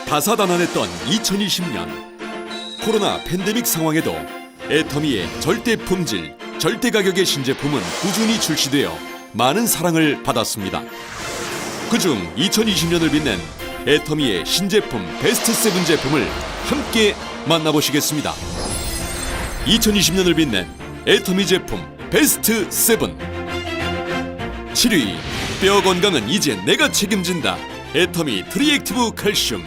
다사다난했던 2020년 코로나 팬데믹 상황에도 애터미의 절대 품질, 절대 가격의 신제품은 꾸준히 출시되어 많은 사랑을 받았습니다. 그중 2020년을 빛낸 애터미의 신제품 베스트 7 제품을 함께 만나보시겠습니다. 2020년을 빛낸 애터미 제품 베스트 7. 7위, 뼈 건강은 이제 내가 책임진다. 애터미 트리액티브 칼슘.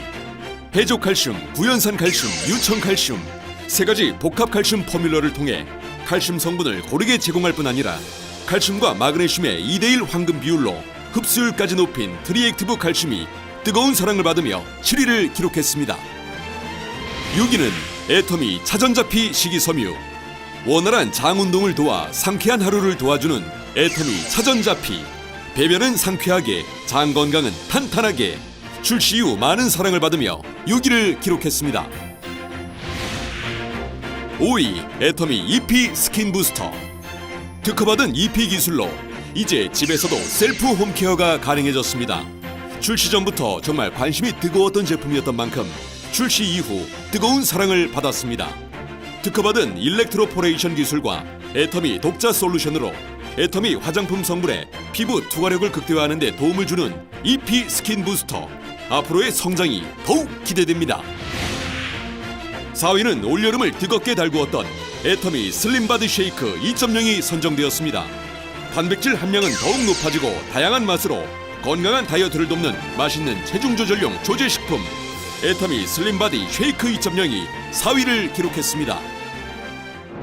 해조 칼슘, 구연산 칼슘, 유청 칼슘 세 가지 복합 칼슘 포뮬러를 통해 칼슘 성분을 고르게 제공할 뿐 아니라 칼슘과 마그네슘의 2대1 황금 비율로 흡수율까지 높인 트리액티브 칼슘이 뜨거운 사랑을 받으며 7위를 기록했습니다. 6위는 애터미 차전자피 식이섬유. 원활한 장 운동을 도와 상쾌한 하루를 도와주는 애터미 차전자피. 배변은 상쾌하게, 장 건강은 탄탄하게. 출시 이후 많은 사랑을 받으며 6위를 기록했습니다. 5위, 애터미 EP 스킨 부스터. 특허받은 EP 기술로 이제 집에서도 셀프 홈케어가 가능해졌습니다. 출시 전부터 정말 관심이 뜨거웠던 제품이었던 만큼 출시 이후 뜨거운 사랑을 받았습니다. 특허받은 일렉트로포레이션 기술과 애터미 독자 솔루션으로 애터미 화장품 성분의 피부 투과력을 극대화하는 데 도움을 주는 EP 스킨 부스터. 앞으로의 성장이 더욱 기대됩니다. 4위는 올여름을 뜨겁게 달구었던 애터미 슬림바디 쉐이크 2.0이 선정되었습니다. 단백질 함량은 더욱 높아지고 다양한 맛으로 건강한 다이어트를 돕는 맛있는 체중 조절용 조제식품 애터미 슬림바디 쉐이크 2.0이 4위를 기록했습니다.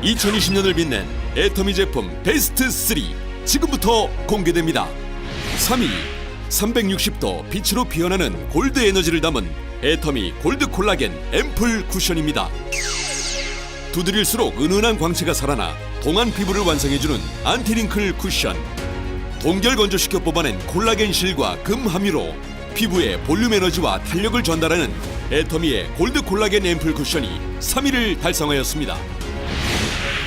2020년을 빛낸 애터미 제품 베스트 3 지금부터 공개됩니다. 3위, 360도 빛으로 피어나는 골드 에너지를 담은 애터미 골드 콜라겐 앰플 쿠션입니다. 두드릴수록 은은한 광채가 살아나 동안 피부를 완성해주는 안티링클 쿠션. 동결 건조시켜 뽑아낸 콜라겐 실과 금 함유로 피부에 볼륨 에너지와 탄력을 전달하는 애터미의 골드 콜라겐 앰플 쿠션이 3위를 달성하였습니다.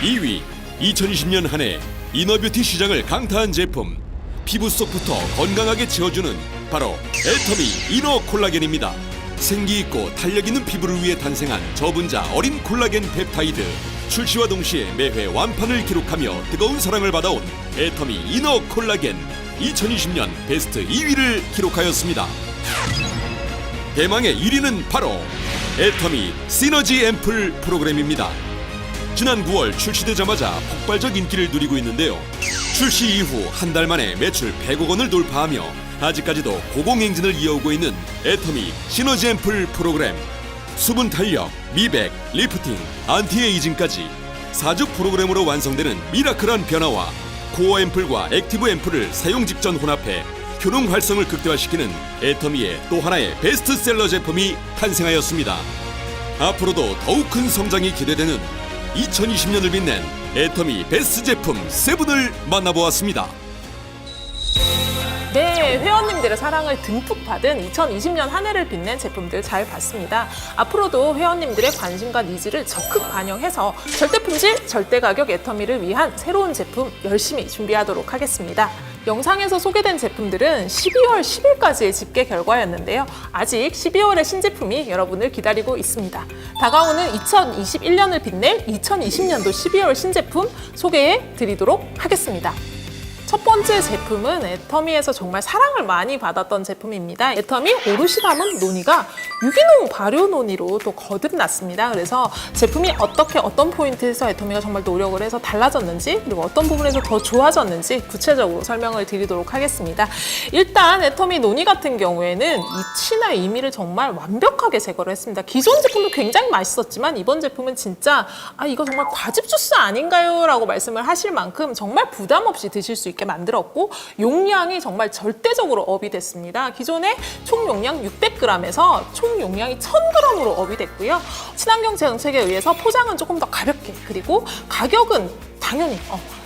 2위, 2020년 한 해 이너뷰티 시장을 강타한 제품. 피부 속부터 건강하게 채워주는 바로 애터미 이너 콜라겐입니다. 생기있고 탄력있는 피부를 위해 탄생한 저분자 어린 콜라겐 펩타이드. 출시와 동시에 매회 완판을 기록하며 뜨거운 사랑을 받아온 애터미 이너 콜라겐 2020년 베스트 2위를 기록하였습니다. 대망의 1위는 바로 애터미 시너지 앰플 프로그램입니다. 지난 9월 출시되자마자 폭발적 인기를 누리고 있는데요. 출시 이후 한 달 만에 매출 100억 원을 돌파하며 아직까지도 고공행진을 이어오고 있는 애터미 시너지 앰플 프로그램. 수분 탄력, 미백, 리프팅, 안티에이징까지 4주 프로그램으로 완성되는 미라클한 변화와 코어 앰플과 액티브 앰플을 사용 직전 혼합해 효능 활성을 극대화시키는 애터미의 또 하나의 베스트셀러 제품이 탄생하였습니다. 앞으로도 더욱 큰 성장이 기대되는 2020년을 빛낸 애터미 베스트 제품 7을 만나보았습니다. 네, 회원님들의 사랑을 듬뿍 받은 2020년 한 해를 빛낸 제품들 잘 봤습니다. 앞으로도 회원님들의 관심과 니즈를 적극 반영해서 절대 품질, 절대 가격 애터미를 위한 새로운 제품 열심히 준비하도록 하겠습니다. 영상에서 소개된 제품들은 12월 10일까지의 집계 결과였는데요. 아직 12월의 신제품이 여러분을 기다리고 있습니다. 다가오는 2021년을 빛낼 2020년도 12월 신제품 소개해 드리도록 하겠습니다. 첫 번째 제품은 애터미에서 정말 사랑을 많이 받았던 제품입니다. 애터미 오롯이 담은 노니가 유기농 발효 노니로 또 거듭났습니다. 그래서 제품이 어떤 포인트에서 애터미가 정말 노력을 해서 달라졌는지 그리고 어떤 부분에서 더 좋아졌는지 구체적으로 설명을 드리도록 하겠습니다. 일단 애터미 노니 같은 경우에는 이치나 이미를 정말 완벽하게 제거를 했습니다. 기존 제품도 굉장히 맛있었지만 이번 제품은 진짜 이거 정말 과즙 주스 아닌가요? 라고 말씀을 하실 만큼 정말 부담 없이 드실 수 있게 만들었고 용량이 정말 절대적으로 업이 됐습니다. 기존에 총 용량 600g에서 총 용량이 1000g으로 업이 됐고요. 친환경 정책에 의해서 포장은 조금 더 가볍게 그리고 가격은 당연히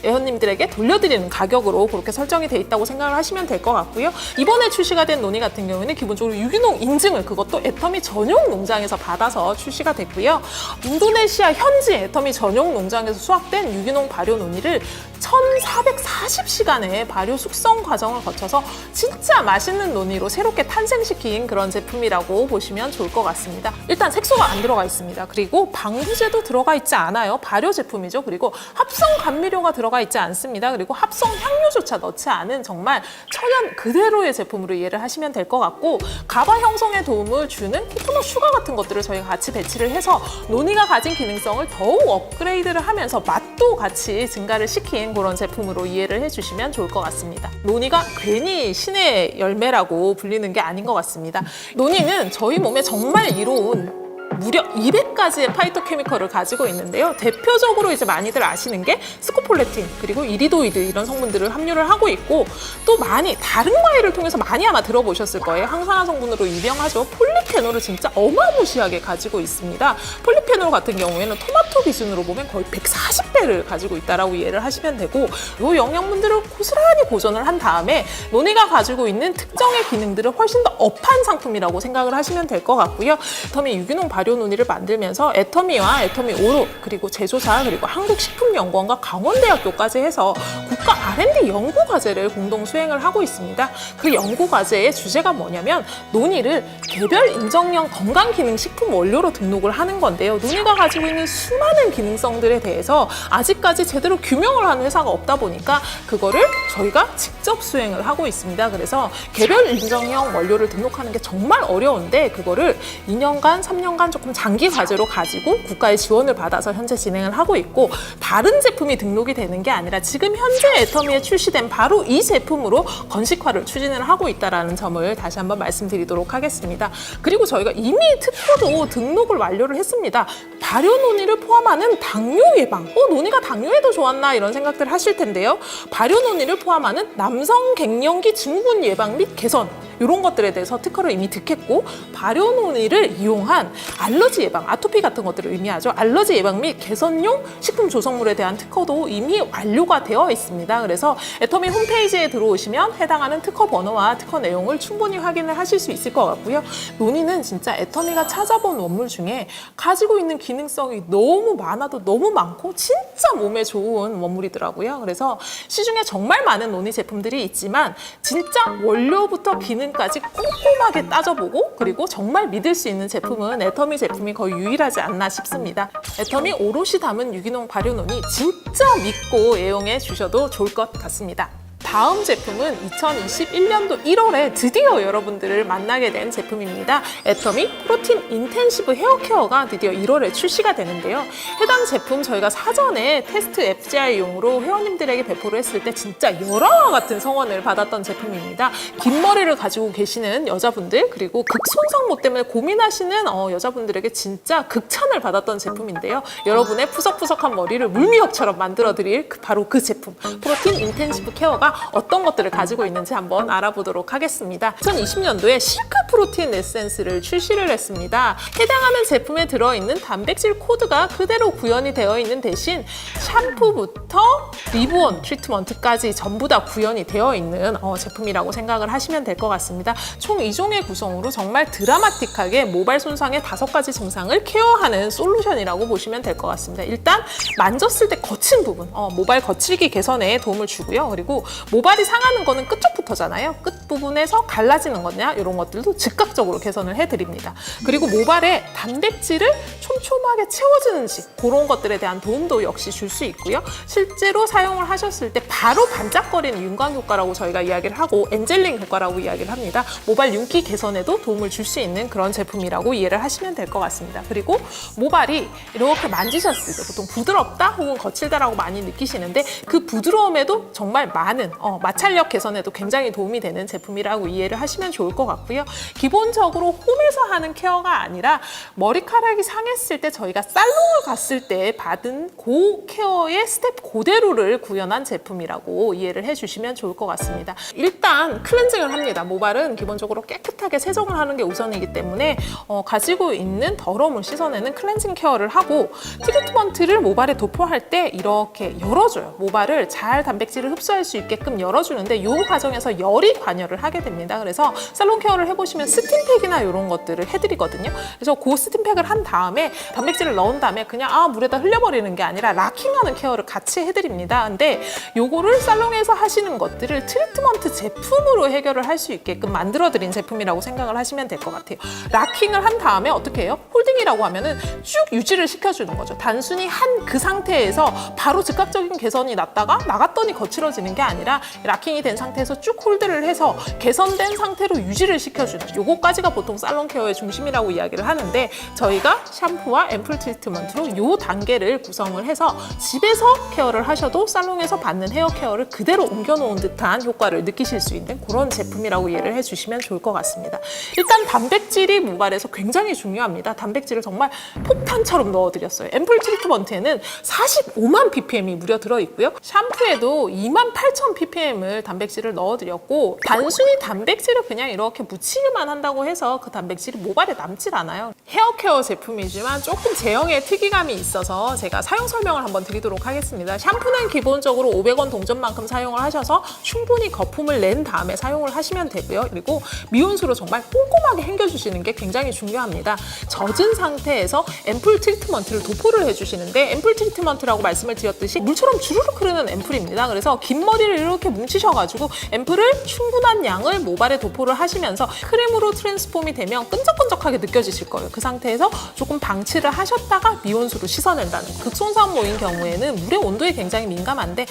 회원님들에게 돌려드리는 가격으로 그렇게 설정이 돼 있다고 생각을 하시면 될 것 같고요. 이번에 출시가 된 노니 같은 경우에는 기본적으로 유기농 인증을 그것도 애터미 전용 농장에서 받아서 출시가 됐고요. 인도네시아 현지 애터미 전용 농장에서 수확된 유기농 발효 노니를 1440시간의 발효 숙성 과정을 거쳐서 진짜 맛있는 노니로 새롭게 탄생시킨 그런 제품이라고 보시면 좋을 것 같습니다. 일단 색소가 안 들어가 있습니다. 그리고 방부제도 들어가 있지 않아요. 발효 제품이죠. 그리고 합성 감미료가 들어가 있지 않습니다. 그리고 합성 향료조차 넣지 않은 정말 천연 그대로의 제품으로 이해를 하시면 될 것 같고, 가바 형성에 도움을 주는 코코넛 슈가 같은 것들을 저희가 같이 배치를 해서 노니가 가진 기능성을 더욱 업그레이드를 하면서 맛도 같이 증가를 시킨 그런 제품으로 이해를 해주시면 좋을 것 같습니다. 노니가 괜히 신의 열매라고 불리는 게 아닌 것 같습니다. 노니는 저희 몸에 정말 이로운 무려 200가지의 파이토케미컬을 가지고 있는데요. 대표적으로 이제 많이들 아시는 게 스코폴레틴, 그리고 이리도이드 이런 성분들을 함유를 하고 있고, 또 많이 다른 과일을 통해서 많이 아마 들어보셨을 거예요. 항산화 성분으로 유명하죠. 폴리페놀을 진짜 어마무시하게 가지고 있습니다. 폴리페놀 같은 경우에는 토마토 기준으로 보면 거의 140배를 가지고 있다라고 이해를 하시면 되고, 이 영양분들을 고스란히 보존을 한 다음에 노니가 가지고 있는 특정의 기능들을 훨씬 더 업한 상품이라고 생각을 하시면 될 것 같고요. 애터미 유기농 발효 노니를 만들면서 애터미와 애터미 오로, 그리고 제조사, 그리고 한국식품연구원과 강원대학교까지 해서 국가 R&D 연구 과제를 공동 수행을 하고 있습니다. 그 연구 과제의 주제가 뭐냐면 노니를 개별 인정형 건강기능식품 원료로 등록을 하는 건데요. 노니가 가지고 있는 수많은 기능성들에 대해서 아직까지 제대로 규명을 하는 회사가 없다 보니까 그거를 저희가 직접 수행을 하고 있습니다. 그래서 개별 인정형 원료를 등록하는 게 정말 어려운데, 그거를 2년간, 3년간 조금 장기 과제로 가지고 국가의 지원을 받아서 현재 진행을 하고 있고, 다른 제품이 등록이 되는 게 아니라 지금 현재 애터미에 출시된 바로 이 제품으로 건식화를 추진을 하고 있다는 점을 다시 한번 말씀드리도록 하겠습니다. 그리고 저희가 이미 특허도 등록을 완료를 했습니다. 발효 노니를 포함하는 당뇨 예방, 노니가 당뇨에도 좋았나 이런 생각들 하실 텐데요. 발효 노니를 포함하는 남성 갱년기 증후군 예방 및 개선, 이런 것들에 대해서 특허를 이미 득했고, 발효 노니를 이용한 알러지 예방, 아토피 같은 것들을 의미하죠. 알러지 예방 및 개선용 식품 조성물에 대한 특허도 이미 완료가 되어 있습니다. 그래서 애터미 홈페이지에 들어오시면 해당하는 특허 번호와 특허 내용을 충분히 확인을 하실 수 있을 것 같고요. 노니는 진짜 애터미가 찾아본 원물 중에 가지고 있는 기능성이 너무 많아도 너무 많고 진짜 몸에 좋은 원물이더라고요. 그래서 시중에 정말 많은 노니 제품들이 있지만 진짜 원료부터 기능까지 꼼꼼하게 따져보고, 그리고 정말 믿을 수 있는 제품은 애터미 제품이 거의 유일하지 않나 싶습니다. 애터미 오롯이 담은 유기농 발효 노니 진짜 믿고 애용해 주셔도 좋을 것 같습니다. 다음 제품은 2021년도 1월에 드디어 여러분들을 만나게 된 제품입니다. 애터미 프로틴 인텐시브 헤어케어가 드디어 1월에 출시가 되는데요. 해당 제품 저희가 사전에 테스트 FGI용으로 회원님들에게 배포를 했을 때 진짜 열화와 같은 성원을 받았던 제품입니다. 긴 머리를 가지고 계시는 여자분들, 그리고 극손상모 때문에 고민하시는 여자분들에게 진짜 극찬을 받았던 제품인데요. 여러분의 푸석푸석한 머리를 물미역처럼 만들어드릴 바로 그 제품, 프로틴 인텐시브 케어가 어떤 것들을 가지고 있는지 한번 알아보도록 하겠습니다. 2020년도에 실크 프로틴 에센스를 출시를 했습니다. 해당하는 제품에 들어있는 단백질 코드가 그대로 구현이 되어 있는 대신 샴푸부터 리브온 트리트먼트까지 전부 다 구현이 되어 있는 제품이라고 생각을 하시면 될 것 같습니다. 총 2종의 구성으로 정말 드라마틱하게 모발 손상의 5가지 증상을 케어하는 솔루션이라고 보시면 될 것 같습니다. 일단 만졌을 때 거친 부분, 모발 거칠기 개선에 도움을 주고요. 그리고 모발이 상하는 거는 끝쪽부터잖아요. 끝부분에서 갈라지는 거냐, 이런 것들도 즉각적으로 개선을 해드립니다. 그리고 모발에 단백질을 촘촘하게 채워주는지, 그런 것들에 대한 도움도 역시 줄 수 있고요. 실제로 사용을 하셨을 때 바로 반짝거리는 윤광 효과라고 저희가 이야기를 하고, 엔젤링 효과라고 이야기를 합니다. 모발 윤기 개선에도 도움을 줄 수 있는 그런 제품이라고 이해를 하시면 될 것 같습니다. 그리고 모발이 이렇게 만지셨을 때 보통 부드럽다 혹은 거칠다라고 많이 느끼시는데, 그 부드러움에도 정말 많은 마찰력 개선에도 굉장히 도움이 되는 제품이라고 이해를 하시면 좋을 것 같고요. 기본적으로 홈에서 하는 케어가 아니라 머리카락이 상했을 때 저희가 살롱을 갔을 때 받은 그 케어의 스텝 그대로를 구현한 제품이라고 이해를 해주시면 좋을 것 같습니다. 일단 클렌징을 합니다. 모발은 기본적으로 깨끗하게 세정을 하는 게 우선이기 때문에 가지고 있는 더러움을 씻어내는 클렌징 케어를 하고 트리트먼트를 모발에 도포할 때 이렇게 열어줘요. 모발을 잘 단백질을 흡수할 수 있게끔 열어주는데 이 과정에서 열이 관여를 하게 됩니다. 그래서 살롱 케어를 해보시면 스팀팩이나 이런 것들을 해드리거든요. 그래서 그 스팀팩을 한 다음에 단백질을 넣은 다음에 그냥 물에다 흘려버리는 게 아니라 락킹하는 케어를 같이 해드립니다. 근데 요거를 살롱에서 하시는 것들을 트리트먼트 제품으로 해결을 할 수 있게끔 만들어드린 제품이라고 생각을 하시면 될 것 같아요. 락킹을 한 다음에 어떻게 해요? 홀딩이라고 하면은 쭉 유지를 시켜주는 거죠. 단순히 한 그 상태에서 바로 즉각적인 개선이 났다가 나갔더니 거칠어지는 게 아니라 락킹이 된 상태에서 쭉 홀드를 해서 개선된 상태로 유지를 시켜주는 요거까지가 보통 살롱 케어의 중심이라고 이야기를 하는데 저희가 샴푸와 앰플 트리트먼트로 요 단계를 구성을 해서 집에서 케어를 하셔도 살롱에서 받는 헤어 케어를 그대로 옮겨놓은 듯한 효과를 느끼실 수 있는 그런 제품이라고 이해를 해주시면 좋을 것 같습니다. 일단 단백질이 모발에서 굉장히 중요합니다. 단백질을 정말 폭탄처럼 넣어드렸어요. 앰플 트리트먼트에는 45만 ppm이 무려 들어있고요. 샴푸에도 28,000 ppm을 단백질을 넣어드렸고 단순히 단백질을 그냥 이렇게 묻히기만 한다고 해서 그 단백질이 모발에 남질 않아요. 헤어 케어 제품이지만 조금 제형의 특이감이 있어서 제가 사용 설명을 한번 드리도록 하겠습니다. 샴푸는 기본적으로 500원 동전만큼 사용을 하셔서 충분히 거품을 낸 다음에 사용을 하시면 되고요. 그리고 미온수로 정말 꼼꼼하게 헹겨주시는 게 굉장히 중요합니다. 젖은 상태에서 앰플 트리트먼트를 도포를 해주시는데 앰플 트리트먼트라고 말씀을 드렸듯이 물처럼 주르륵 흐르는 앰플입니다. 그래서 긴 머리를 이렇게 뭉치셔가지고 앰플을 충분한 양을 모발에 도포를 하시면서 크림으로 트랜스폼이 되면 끈적끈적하게 느껴지실 거예요. 그 상태에서 조금 방치를 하셨다가 미온수로 씻어낸다는 극손상모인 경우에는 물의 온도에 굉장히 민감한데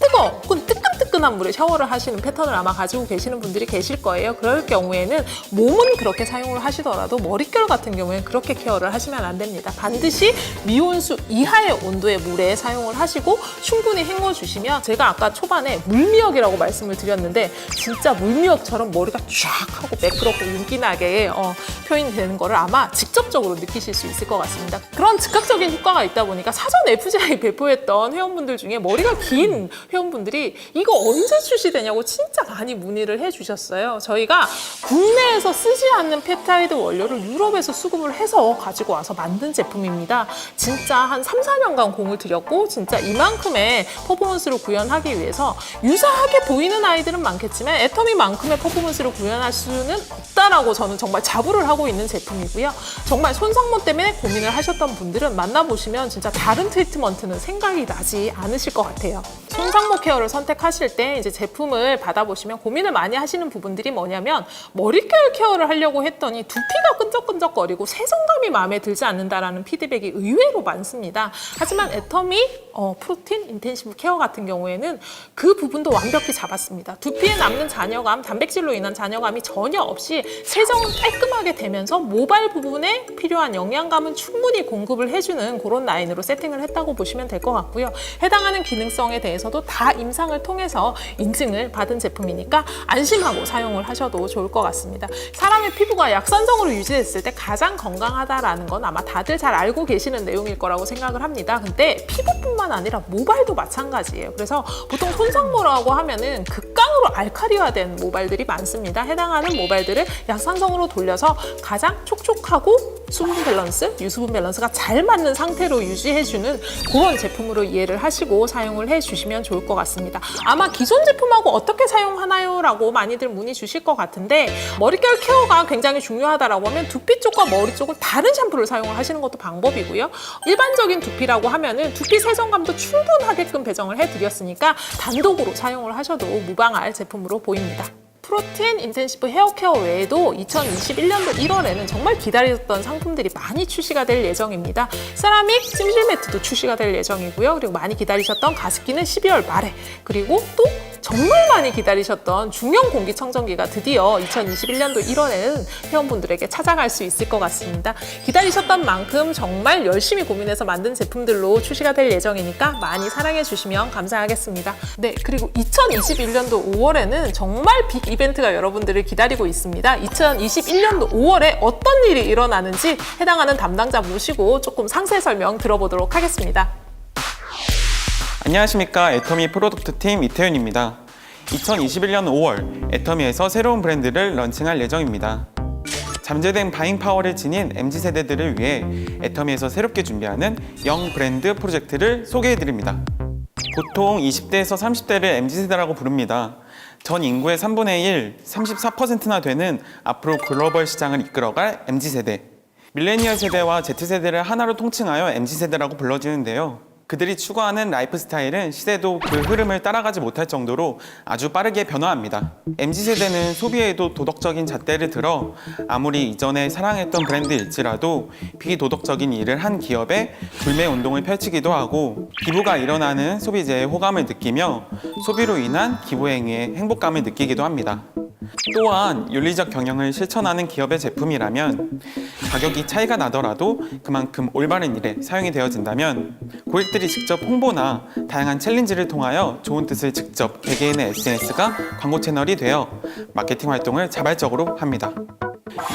뜨거워 혹은 뜨끈뜨끈한 물에 샤워를 하시는 패턴을 아마 가지고 계시는 분들이 계실 거예요. 그럴 경우에는 몸은 그렇게 사용을 하시더라도 머릿결 같은 경우에는 그렇게 케어를 하시면 안 됩니다. 반드시 미온수 이하의 온도의 물에 사용을 하시고 충분히 헹궈주시면 제가 아까 초반에 물미역이라고 말씀을 드렸는데 진짜 물미역처럼 머리가 쫙 하고 매끄럽고 윤기나게 표현이 되는 거를 아마 직접적으로 느끼실 수 있을 것 같습니다. 그런 즉각적인 효과가 있다 보니까 사전 FGI 배포했던 회원분들 중에 머리가 긴 회원분들이 이거 언제 출시되냐고 진짜 많이 문의를 해주셨어요. 저희가 국내에서 쓰지 않는 펩타이드 원료를 유럽에서 수급을 해서 가지고 와서 만든 제품입니다. 진짜 한 3, 4년간 공을 들였고 진짜 이만큼의 퍼포먼스를 구현하기 위해서 유사하게 보이는 아이들은 많겠지만 애터미만큼의 퍼포먼스를 구현할 수는 없다라고 저는 정말 자부를 하고 있는 제품이고요. 정말 손상모 때문에 고민을 하셨던 분들은 만나보시면 진짜 다른 트리트먼트는 생각이 나지 않으실 것 같아요. 손상모 케어를 선택하실 때 이제 제품을 받아보시면 고민을 많이 하시는 부분들이 뭐냐면 머릿결 케어를 하려고 했더니 두피가 끈적끈적거리고 세정감이 마음에 들지 않는다라는 피드백이 의외로 많습니다. 하지만 애터미 프로틴 인텐시브 케어 같은 경우에는 그 부분도 완벽히 잡았습니다. 두피에 남는 잔여감, 단백질로 인한 잔여감이 전혀 없이 세정은 깔끔하게 되면서 모발 부분에 필요한 영양감은 충분히 공급을 해주는 그런 라인으로 세팅을 했다고 보시면 될 것 같고요. 해당하는 기능성에 대해서도 다 임상을 통해서 인증을 받은 제품이니까 안심하고 사용을 하셔도 좋을 것 같습니다. 사람의 피부가 약산성으로 유지됐을 때 가장 건강하다라는 건 아마 다들 잘 알고 계시는 내용일 거라고 생각을 합니다. 근데 피부뿐만 아니라 모발도 마찬가지예요. 그래서 보통 손상모라고 하면은 극강으로 알칼리화된 모발들이 많습니다. 해당하는 모발들을 약산성으로 돌려서 가장 촉촉하고 수분 밸런스, 유수분 밸런스가 잘 맞는 상태로 유지해주는 그런 제품으로 이해를 하시고 사용을 해주시면 좋을 것 같습니다. 아마 기존 제품하고 어떻게 사용하나요? 라고 많이들 문의 주실 것 같은데 머릿결 케어가 굉장히 중요하다라고 하면 두피 쪽과 머리 쪽을 다른 샴푸를 사용을 하시는 것도 방법이고요. 일반적인 두피라고 하면은 두피 세정감도 충분하게끔 배정을 해드렸으니까 단독으로 사용을 하셔도 무방할 제품으로 보입니다. 프로틴 인텐시브 헤어 케어 외에도 2021년도 1월에는 정말 기다렸던 상품들이 많이 출시가 될 예정입니다. 세라믹 찜질 매트도 출시가 될 예정이고요. 그리고 많이 기다리셨던 가습기는 12월 말에, 그리고 또 정말 많이 기다리셨던 중형 공기청정기가 드디어 2021년도 1월에는 회원분들에게 찾아갈 수 있을 것 같습니다. 기다리셨던 만큼 정말 열심히 고민해서 만든 제품들로 출시가 될 예정이니까 많이 사랑해 주시면 감사하겠습니다. 네, 그리고 2021년도 5월에는 정말 빅 이벤트가 여러분들을 기다리고 있습니다. 2021년도 5월에 어떤 일이 일어나는지 해당하는 담당자 모시고 조금 상세 설명 들어보도록 하겠습니다. 안녕하십니까. 애터미 프로덕트팀 이태윤입니다. 2021년 5월 애터미에서 새로운 브랜드를 런칭할 예정입니다. 잠재된 바잉 파워를 지닌 MZ세대들을 위해 애터미에서 새롭게 준비하는 영 브랜드 프로젝트를 소개해드립니다. 보통 20대에서 30대를 MZ세대라고 부릅니다. 전 인구의 3분의 1, 34%나 되는 앞으로 글로벌 시장을 이끌어갈 MZ세대. 밀레니얼 세대와 Z세대를 하나로 통칭하여 MZ세대라고 불러지는데요. 그들이 추구하는 라이프 스타일은 시대도 그 흐름을 따라가지 못할 정도로 아주 빠르게 변화합니다. MZ세대는 소비에도 도덕적인 잣대를 들어 아무리 이전에 사랑했던 브랜드일지라도 비도덕적인 일을 한 기업에 불매 운동을 펼치기도 하고 기부가 일어나는 소비재에 호감을 느끼며 소비로 인한 기부행위에 행복감을 느끼기도 합니다. 또한 윤리적 경영을 실천하는 기업의 제품이라면 가격이 차이가 나더라도 그만큼 올바른 일에 사용이 되어진다면 고객들이 직접 홍보나 다양한 챌린지를 통하여 좋은 뜻을 직접 개개인의 SNS가 광고 채널이 되어 마케팅 활동을 자발적으로 합니다.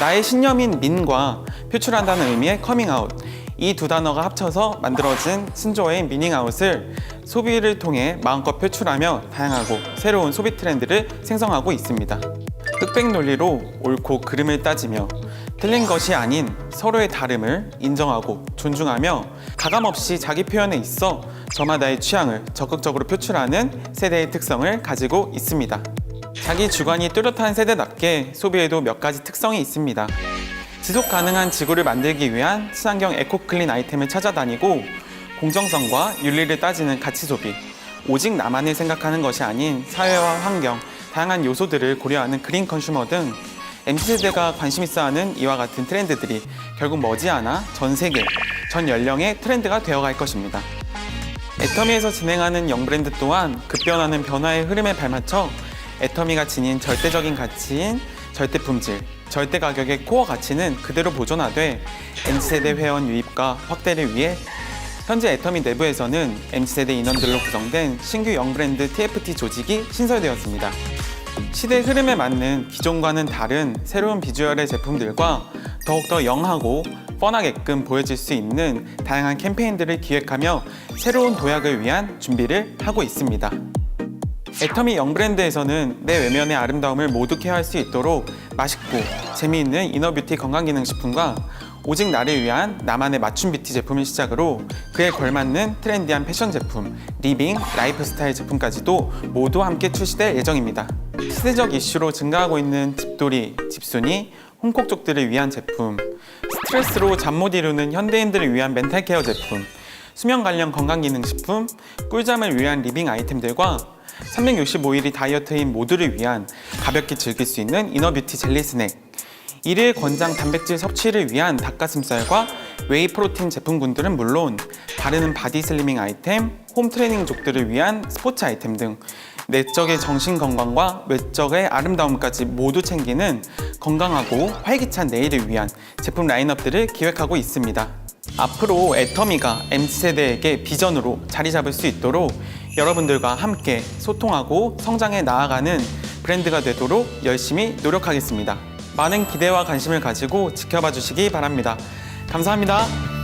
나의 신념인 민과 표출한다는 의미의 커밍아웃, 이 두 단어가 합쳐서 만들어진 신조어인 미닝아웃을 소비를 통해 마음껏 표출하며 다양하고 새로운 소비 트렌드를 생성하고 있습니다. 흑백 논리로 옳고 그름을 따지며 틀린 것이 아닌 서로의 다름을 인정하고 존중하며 가감없이 자기 표현에 있어 저마다의 취향을 적극적으로 표출하는 세대의 특성을 가지고 있습니다. 자기 주관이 뚜렷한 세대답게 소비에도 몇 가지 특성이 있습니다. 지속 가능한 지구를 만들기 위한 친환경 에코클린 아이템을 찾아다니고 공정성과 윤리를 따지는 가치 소비, 오직 나만을 생각하는 것이 아닌 사회와 환경, 다양한 요소들을 고려하는 그린 컨슈머 등 MZ세대가 관심 있어하는 이와 같은 트렌드들이 결국 머지않아 전 세계, 전 연령의 트렌드가 되어갈 것입니다. 애터미에서 진행하는 영브랜드 또한 급변하는 변화의 흐름에 발맞춰 애터미가 지닌 절대적인 가치인 절대 품질, 절대 가격의 코어 가치는 그대로 보존하되 MZ세대 회원 유입과 확대를 위해 현재 애터미 내부에서는 MZ세대 인원들로 구성된 신규 영브랜드 TFT 조직이 신설되었습니다. 시대 흐름에 맞는 기존과는 다른 새로운 비주얼의 제품들과 더욱더 영하고 뻔하게끔 보여질 수 있는 다양한 캠페인들을 기획하며 새로운 도약을 위한 준비를 하고 있습니다. 애터미 영브랜드에서는 내 외면의 아름다움을 모두 케어할 수 있도록 맛있고 재미있는 이너뷰티 건강기능식품과 오직 나를 위한 나만의 맞춤 뷰티 제품을 시작으로 그에 걸맞는 트렌디한 패션 제품, 리빙, 라이프스타일 제품까지도 모두 함께 출시될 예정입니다. 시대적 이슈로 증가하고 있는 집돌이, 집순이, 홍콕족들을 위한 제품, 스트레스로 잠 못 이루는 현대인들을 위한 멘탈 케어 제품, 수면 관련 건강기능식품, 꿀잠을 위한 리빙 아이템들과 365일이 다이어트인 모두를 위한 가볍게 즐길 수 있는 이너뷰티 젤리 스낵, 일일 권장 단백질 섭취를 위한 닭가슴살과 웨이 프로틴 제품군들은 물론 바르는 바디 슬리밍 아이템, 홈 트레이닝족들을 위한 스포츠 아이템 등 내적의 정신 건강과 외적의 아름다움까지 모두 챙기는 건강하고 활기찬 내일을 위한 제품 라인업들을 기획하고 있습니다. 앞으로 애터미가 MZ세대에게 비전으로 자리 잡을 수 있도록 여러분들과 함께 소통하고 성장해 나아가는 브랜드가 되도록 열심히 노력하겠습니다. 많은 기대와 관심을 가지고 지켜봐 주시기 바랍니다. 감사합니다.